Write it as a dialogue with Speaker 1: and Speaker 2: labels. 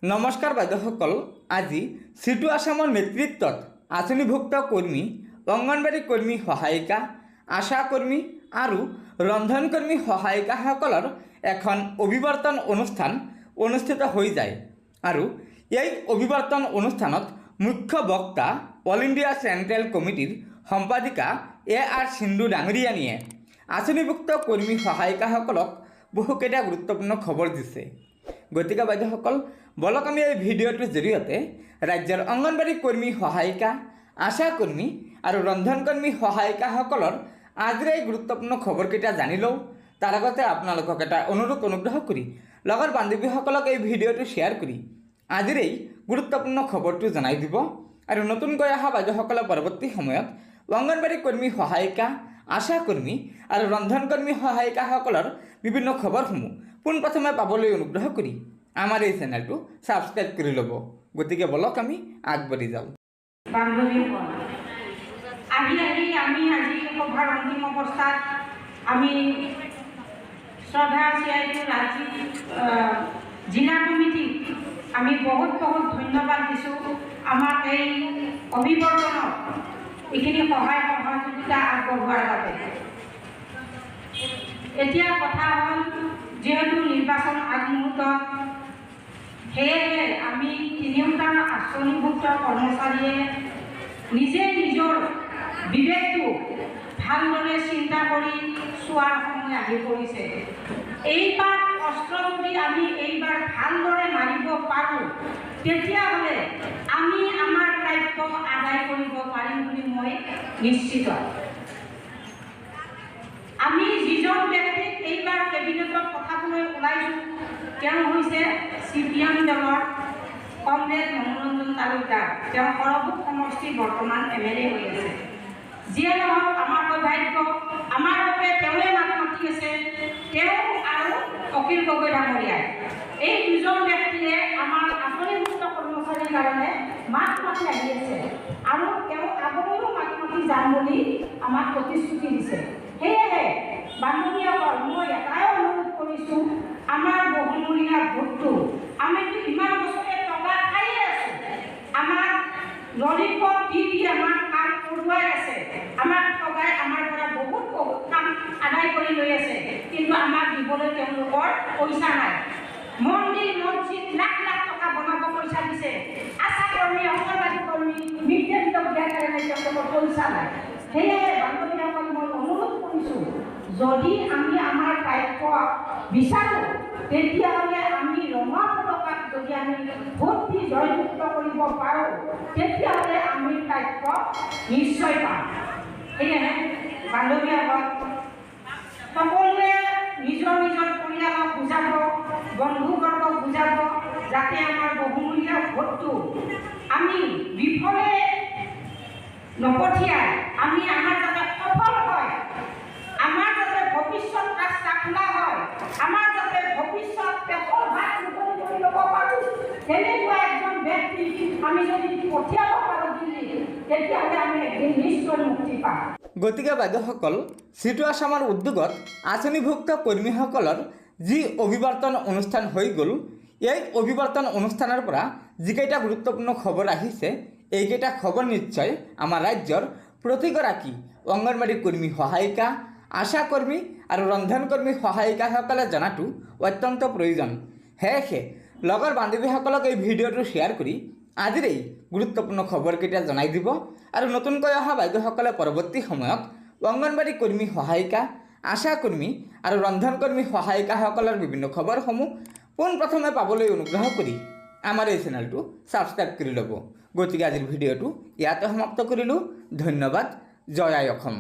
Speaker 1: নমস্কাৰ বাইদেউসকল, আজি সিটু আসামৰ নেতৃত্বত আঁচনিভুক্ত কৰ্মী, অংগনবাড়ী কৰ্মী সহায়িকা, আশা কৰ্মী আৰু ৰন্ধনকৰ্মী সহায়িকাসকলৰ এখন অভিৱৰ্তন অনুষ্ঠান অনুষ্ঠিত হৈ যায় আৰু এই অভিৱৰ্তন অনুষ্ঠানত মুখ্য বক্তা অল ইণ্ডিয়া চেণ্ট্ৰেল কমিটিৰ সম্পাদিকা AR সিন্ধু ডাঙৰীয়ানীয়ে আঁচনিভুক্ত কৰ্মী সহায়িকাসকলক বহুকেইটা গুৰুত্বপূৰ্ণ খবৰ দিছে। গতিকে বাইদেউসকল, বলক আমি এই ভিডিঅ'টোৰ জৰিয়তে ৰাজ্যৰ অংগনবাড়ী কৰ্মী সহায়িকা, আশা কৰ্মী আৰু ৰন্ধনকৰ্মী সহায়িকাসকলৰ আজিৰ এই গুৰুত্বপূৰ্ণ খবৰকেইটা জানি লওঁ। তাৰ আগতে আপোনালোকক এটা অনুগ্ৰহ কৰি লগৰ বান্ধৱীসকলক এই ভিডিঅ'টো শ্বেয়াৰ কৰি আজিৰ এই গুৰুত্বপূৰ্ণ খবৰটো জনাই দিব আৰু নতুনকৈ অহা বাইদেউসকলে পৰৱৰ্তী সময়ত অংগনবাড়ী কৰ্মী সহায়িকা, আশা কৰ্মী আৰু ৰন্ধনকৰ্মী সহায়িকাসকলৰ বিভিন্ন খবৰসমূহ পোনপ্ৰথমে পাবলৈ অনুগ্ৰহ কৰি আমাৰ এই চেনেলটো ছাবস্ক্ৰাইব কৰি ল'ব। গতিকে বলক আমি আগবাঢ়ি যাওঁ।
Speaker 2: বান্ধৱীসকল, আমি আজি সভাৰ অন্তিম অৱস্থাত আমি শ্ৰদ্ধা CIDU ৰাজ্যিক জিলা কমিটিক আমি বহুত ধন্যবাদ দিছোঁ আমাক এই অভিৱৰ্তনত এইখিনি সহায় সহযোগিতা আগবঢ়োৱাৰ বাবে। এতিয়া কথা হ'ল, যিহেতু নিৰ্বাচন আগমুহূৰ্তত, সেয়েহে আমি তিনিওটা আঁচনিভুক্ত কৰ্মচাৰীয়ে নিজে নিজৰ বিবেকটো ভালদৰে চিন্তা কৰি চোৱাৰ সময় আহি পৰিছে। এইবাৰ অস্ত্ৰ যদি আমি এইবাৰ ভালদৰে মাৰিব পাৰোঁ, তেতিয়াহ'লে আমি আমাৰ দায়িত্ব আদায় কৰিব পাৰিম বুলি মই নিশ্চিত। আমি যিজন ব্যক্তিক এইবাৰ কেবিনেটত পঠাবলৈ ওলাইছোঁ, তেওঁ হৈছে CPM দলৰ কমৰেড মনোৰঞ্জন তালুকদাৰ। তেওঁ সৰভোগ সমষ্টিৰ বৰ্তমান MLA হৈ আছে। যিয়ে নহওক, আমাৰ সৌভাগ্য, আমাৰ বাবে তেওঁৱে মাত মাতি আছে, তেওঁ আৰু অখিল গগৈ ডাঙৰীয়াই। এই দুজন ব্যক্তিয়ে আমাৰ আঁচনিভুক্ত কৰ্মচাৰীৰ কাৰণে মাত মাতি আহি আছে আৰু তেওঁ আগলৈও মাত মাতি যাম বুলি আমাক প্ৰতিশ্ৰুতি দিছে। সেয়েহে বান্ধৱীসকল, মই এটাই অনুৰোধ কৰিছোঁ, আমাৰ বহুমূলীয়া ভোটটো আমিতো ইমান বছৰে টকা খায়ে আছোঁ, আমাক ললিপপ দি আমাক কাম কৰোৱাই আছে, আমাক ঠগাই আমাৰ পৰা বহুত কাম আদায় কৰি লৈ আছে, কিন্তু আমাক দিবলৈ তেওঁলোকৰ পইচা নাই। মন্দিৰ মছজিদ লাখ টকা বনাব পইচা দিছে, আশা কৰ্মী, অংগনবাড়ী কৰ্মী, মিড ডে মিলক দিয়াৰ কাৰণে তেওঁলোকৰ পইচা নাই। সেয়েহে বান্ধৱীসকল, মই অনুৰোধ কৰিছোঁ, যদি আমি আমাৰ দায়িত্ব বিচাৰোঁ, তেতিয়াহ'লে আমি ৰঙা পতাকাত যদি আমি ভোট দি জয়যুক্ত কৰিব পাৰোঁ, তেতিয়াহ'লে আমি দায়িত্ব নিশ্চয় পাম। সেয়েহে বান্ধৱীসকল, সকলোৱে নিজৰ পৰিয়ালক বুজাব, বন্ধুবৰ্গক বুজাব, যাতে আমাৰ বহুমূলীয়া ভোটটো আমি বিফলে নপঠিয়াই আমি আমাৰ যাতে সফল হয়, আমাৰ যাতে ভৱিষ্যত ৰাস্তা খোলা হয়, আমাৰ যাতে ভৱিষ্যত পেটৰ ভাত মুকলি কৰি ল'ব পাৰোঁ, তেনেকুৱা এজন ব্যক্তি আমি যদি পঠিয়াব পাৰোঁ দিল্লীত, তেতিয়াহ'লে আমি এদিন নিশ্চয় মুক্তি পাম।
Speaker 1: গতিকে বাইদেউসকল, সিটু আসামৰ উদ্যোগত আঁচনিভুক্ত কৰ্মীসকলৰ যি অভিৱৰ্তন অনুষ্ঠান হৈ গ'ল, এই অভিৱৰ্তন অনুষ্ঠানৰ পৰা যিকেইটা গুৰুত্বপূৰ্ণ খবৰ আহিছে, এইকেইটা খবৰ নিশ্চয় আমাৰ ৰাজ্যৰ প্ৰতিগৰাকী অংগনবাড়ী কৰ্মী সহায়িকা, আশা কৰ্মী আৰু ৰন্ধনকৰ্মী সহায়িকাসকলে জনাটো অত্যন্ত প্ৰয়োজন। সেয়েহে লগৰ বান্ধৱীসকলক এই ভিডিঅ'টো শ্বেয়াৰ কৰি আজিৰ এই গুৰুত্বপূৰ্ণ খবৰকেইটা জনাই দিব আৰু নতুনকৈ অহা বাইদেউসকলে পৰৱৰ্তী সময়ত অংগনবাড়ী কৰ্মী সহায়িকা, আশা কৰ্মী আৰু ৰন্ধনকৰ্মী সহায়িকাসকলৰ বিভিন্ন খবৰসমূহ পোনপ্ৰথমে পাবলৈ অনুগ্ৰহ কৰি আমাৰ এই চেনেলটো ছাবস্ক্ৰাইব কৰি ল'ব। গতিকে আজিৰ ভিডিঅ'টো ইয়াতে সমাপ্ত কৰিলোঁ। ধন্যবাদ। জয় আই অসম।